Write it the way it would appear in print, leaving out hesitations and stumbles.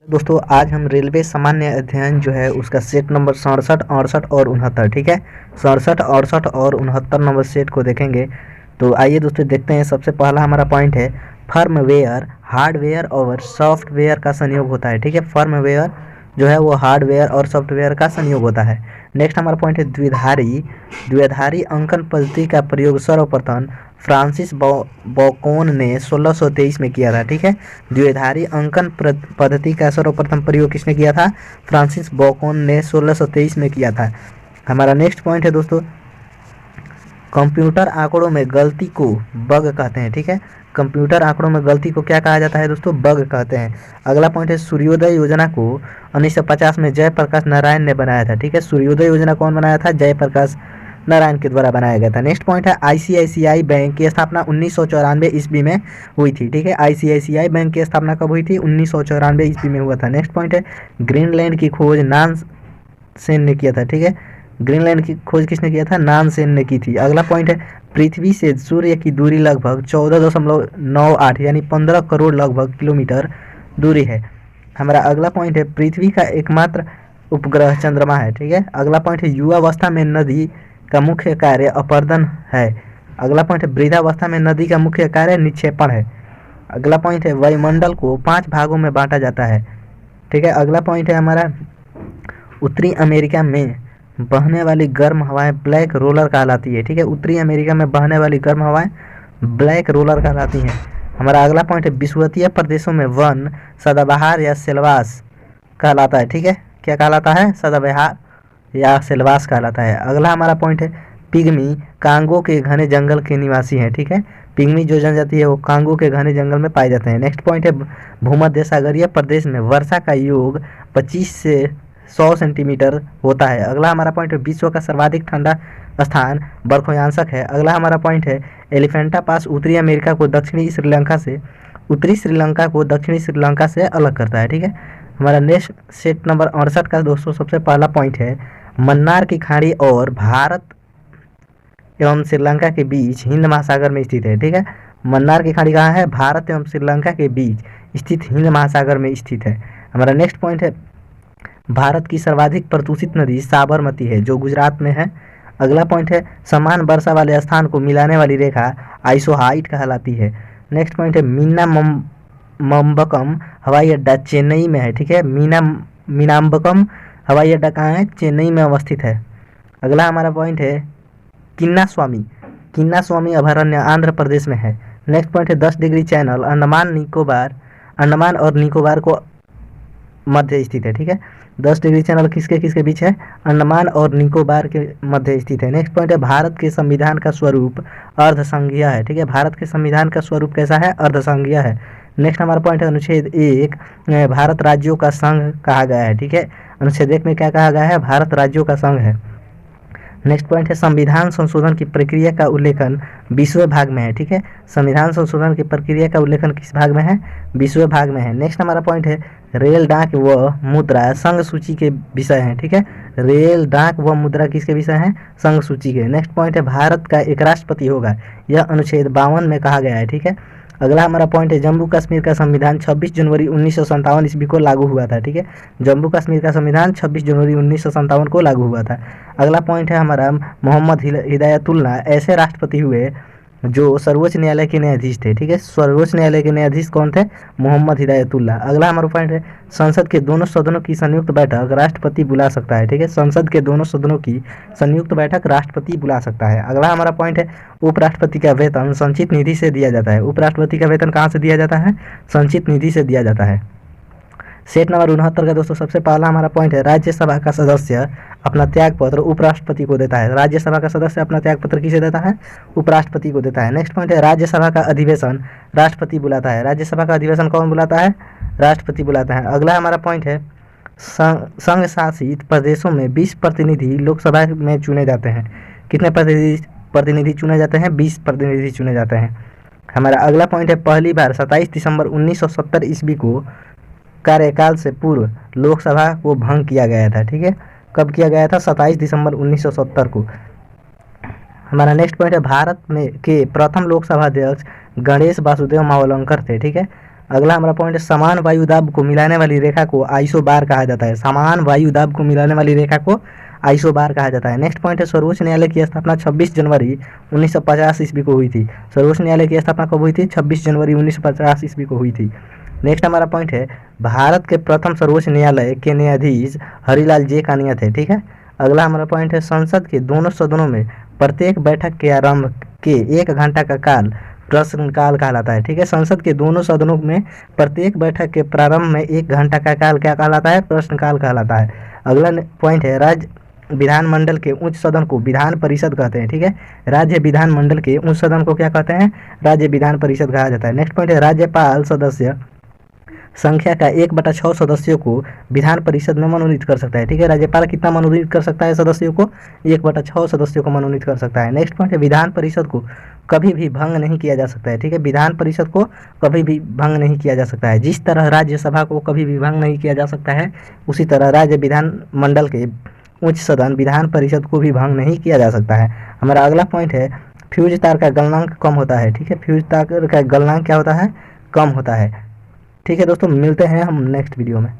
दोस्तों आज हम रेलवे सामान्य अध्ययन जो है उसका सेट नंबर 67, 68 और 69, ठीक है। 67, 68 और 69 नंबर सेट को देखेंगे। तो आइए दोस्तों देखते हैं। सबसे पहला हमारा पॉइंट है फर्मवेयर हार्डवेयर और सॉफ्टवेयर का संयोग होता है, ठीक है। फर्मवेयर जो है वो हार्डवेयर और सॉफ्टवेयर का संयोग होता है। नेक्स्ट हमारा पॉइंट है द्विधारी द्विधारी अंकन पद्धति का प्रयोग सर्वप्रथम फ्रांसिस बॉकोन ने 1623 में किया था, ठीक है। द्विधारी अंकन पद्धति का सर्वप्रथम प्रयोग किसने किया था? फ्रांसिस बॉकोन ने 1623 में किया था। हमारा नेक्स्ट पॉइंट है दोस्तों कंप्यूटर आंकड़ों में गलती को बग कहते हैं, ठीक है। कंप्यूटर आंकड़ों में गलती को क्या कहा जाता है दोस्तों? बग कहते हैं। अगला पॉइंट है सूर्योदय योजना को 1950 में जयप्रकाश नारायण ने बनाया था, ठीक है। सूर्योदय योजना कौन बनाया था? जयप्रकाश नारायण के द्वारा बनाया गया था। नेक्स्ट पॉइंट है आईसीआईसीआई बैंक की स्थापना 1994 ईस्वी में हुई थी, ठीक है। आईसीआईसीआई बैंक की स्थापना कब हुई थी? 1994 ईस्वी में हुआ था। नेक्स्ट पॉइंट है ग्रीनलैंड की खोज नानसेन ने किया था, ठीक है। ग्रीनलैंड की खोज किसने किया था? नानसेन ने की थी। अगला पॉइंट है पृथ्वी से सूर्य की दूरी लगभग 14.98 यानी 15 करोड़ लगभग किलोमीटर दूरी है। हमारा अगला पॉइंट है पृथ्वी का एकमात्र उपग्रह चंद्रमा है, ठीक है। अगला पॉइंट है युवावस्था में नदी का मुख्य कार्य अपरदन है। अगला पॉइंट है वृद्धावस्था में नदी का मुख्य कार्य निक्षेपण है। अगला पॉइंट है वायुमंडल को 5 भागों में बांटा जाता है, ठीक है। अगला पॉइंट है हमारा उत्तरी अमेरिका में बहने वाली गर्म हवाएं ब्लैक रोलर कहलाती है, ठीक है। उत्तरी अमेरिका में बहने वाली गर्म हवाएं ब्लैक रोलर कहलाती हैं। हमारा अगला पॉइंट है विषुवतीय प्रदेशों में वन सदाबहार या सेलवास कहलाता है, ठीक है। क्या कहलाता है? सदाबहार या सेलवास कहलाता है। अगला हमारा पॉइंट है पिग्मी कांगो के घने जंगल के निवासी हैं, ठीक है। पिग्मी जो जनजाति है वो कांगो के घने जंगल में पाए जाते हैं। नेक्स्ट पॉइंट है भूमध्य सागरीय प्रदेश में वर्षा का योग 25 से 100 सेंटीमीटर होता है। अगला हमारा पॉइंट है विश्व का सर्वाधिक ठंडा स्थान बर्फयांशक है। अगला हमारा पॉइंट है एलिफेंटा पास उत्तरी श्रीलंका से अलग करता है, ठीक है। हमारा नेक्स्ट सेट नंबर 68 का दोस्तों सबसे पहला पॉइंट है मन्नार की खाड़ी और भारत एवं श्रीलंका के बीच हिंद महासागर में स्थित है, ठीक है। मन्नार की खाड़ी कहाँ है? भारत एवं श्रीलंका के बीच स्थित हिंद महासागर में स्थित है। हमारा नेक्स्ट पॉइंट है भारत की सर्वाधिक प्रदूषित नदी साबरमती है जो गुजरात में है। अगला पॉइंट है समान वर्षा वाले स्थान को मिलाने वाली रेखा आइसोहाइट कहलाती है। नेक्स्ट पॉइंट है मीना मम्बकम हवाई अड्डा चेन्नई में है, ठीक है। मीनाम्बकम हवाई अड्डा कहाँ है? चेन्नई में अवस्थित है। अगला हमारा पॉइंट है किन्ना स्वामी अभयारण्य आंध्र प्रदेश में है। नेक्स्ट पॉइंट है 10 डिग्री चैनल अंडमान और निकोबार को मध्य स्थित है, ठीक है। 10 डिग्री चैनल किसके किसके बीच है? अंडमान और निकोबार के मध्य स्थित है। नेक्स्ट पॉइंट है भारत के संविधान का स्वरूप अर्धसंघीय है, ठीक है। भारत के संविधान का स्वरूप कैसा है? अर्धसंघीय है। नेक्स्ट हमारा पॉइंट है अनुच्छेद 1 भारत राज्यों का संघ कहा गया है, ठीक है। अनुच्छेद 1 में क्या कहा गया है? भारत राज्यों का संघ है। नेक्स्ट पॉइंट है संविधान संशोधन की प्रक्रिया का उल्लेखन 20वें भाग में है, ठीक है। संविधान संशोधन की प्रक्रिया का उल्लेखन किस भाग में है? 20वें भाग में है। नेक्स्ट हमारा पॉइंट है रेल डाक व मुद्रा संघ सूची के विषय हैं, ठीक है। रेल डाक व मुद्रा किसके विषय हैं? संघ सूची के। नेक्स्ट पॉइंट है भारत का एक राष्ट्रपति होगा, यह अनुच्छेद 52 में कहा गया है, ठीक है। अगला हमारा पॉइंट है जम्मू कश्मीर का संविधान 26 जनवरी 1957 ईस्वी को लागू हुआ था, ठीक है। जम्मू कश्मीर का संविधान 26 जनवरी 1957 को लागू हुआ था। अगला पॉइंट है हमारा मोहम्मद हिदायतुल्लाह ऐसे राष्ट्रपति हुए जो सर्वोच्च न्यायालय के न्यायाधीश थे, ठीक है। सर्वोच्च न्यायालय के न्यायाधीश कौन थे? मोहम्मद हिदायतुल्लाह। अगला हमारा पॉइंट है संसद के दोनों सदनों की संयुक्त बैठक राष्ट्रपति बुला सकता है, ठीक है। संसद के दोनों सदनों की संयुक्त बैठक राष्ट्रपति बुला सकता है। अगला हमारा पॉइंट है उपराष्ट्रपति का वेतन संचित निधि से दिया जाता है। उपराष्ट्रपति का वेतन कहाँ से दिया जाता है? संचित निधि से दिया जाता है। सेट नंबर 69 का दोस्तों सबसे पहला हमारा पॉइंट है राज्यसभा का सदस्य अपना त्याग पत्र उपराष्ट्रपति को देता है। राज्यसभा का सदस्य अपना त्याग पत्र किसे देता है? उपराष्ट्रपति को देता है। नेक्स्ट पॉइंट है राज्यसभा का अधिवेशन राष्ट्रपति बुलाता है। राज्यसभा का अधिवेशन कौन बुलाता है? राष्ट्रपति बुलाता है। अगला हमारा पॉइंट है संघ शासित प्रदेशों में 20 प्रतिनिधि लोकसभा में चुने जाते हैं। कितने प्रतिनिधि चुने जाते हैं? 20 प्रतिनिधि चुने जाते हैं। हमारा अगला पॉइंट है पहली बार 27 दिसंबर 1970 ईस्वी को कार्यकाल से पूर्व लोकसभा को भंग किया गया था, ठीक है। कब किया गया था? 27 दिसंबर 1970 को। हमारा नेक्स्ट पॉइंट है भारत में के प्रथम लोकसभा अध्यक्ष गणेश वासुदेव मावलंकर थे, ठीक है। अगला हमारा पॉइंट है समान वायु दाब को मिलाने वाली रेखा को आइसोबार कहा जाता है। समान वायु दाब को मिलाने वाली रेखा को आइसोबार कहा जाता है। नेक्स्ट पॉइंट है सर्वोच्च न्यायालय की स्थापना 26 जनवरी 1950 ईस्वी को हुई थी। सर्वोच्च न्यायालय की स्थापना कब हुई थी? 26 जनवरी 1950 ईस्वी को हुई थी। नेक्स्ट हमारा पॉइंट है भारत के प्रथम सर्वोच्च न्यायालय के न्यायाधीश हरिलाल जे कानिया थे। ठीक है। अगला हमारा पॉइंट है संसद के दोनों सदनों में प्रत्येक बैठक के आरंभ के 1 घंटा का काल प्रश्नकाल कहलाता है। ठीक है। संसद के दोनों सदनों में प्रत्येक बैठक के प्रारंभ में 1 घंटा का काल क्या कहलाता है? प्रश्नकाल कहलाता है। अगला पॉइंट है राज्य विधानमंडल के उच्च सदन को विधान परिषद कहते हैं। ठीक है। राज्य विधानमंडल के उच्च सदन को क्या कहते हैं? राज्य विधान परिषद कहा जाता है। नेक्स्ट पॉइंट है राज्यपाल सदस्य संख्या का 1/6 सदस्यों को विधान परिषद में मनोनीत कर सकता है। ठीक है। राज्यपाल कितना मनोनीत कर सकता है सदस्यों को? 1/6 सदस्यों को मनोनीत कर सकता है। नेक्स्ट पॉइंट है विधान परिषद को कभी भी भंग नहीं किया जा सकता है। ठीक है। विधान परिषद को कभी भी भंग नहीं किया जा सकता है। जिस तरह राज्यसभा को कभी भी भंग नहीं किया जा सकता है, उसी तरह राज्य विधान मंडल के उच्च सदन विधान परिषद को भी भंग नहीं किया जा सकता है। हमारा अगला पॉइंट है फ्यूज तार का गलनांक कम होता है। ठीक है। फ्यूज तार का गलनांक क्या होता है? कम होता है। ठीक है दोस्तों, मिलते हैं हम नेक्स्ट वीडियो में।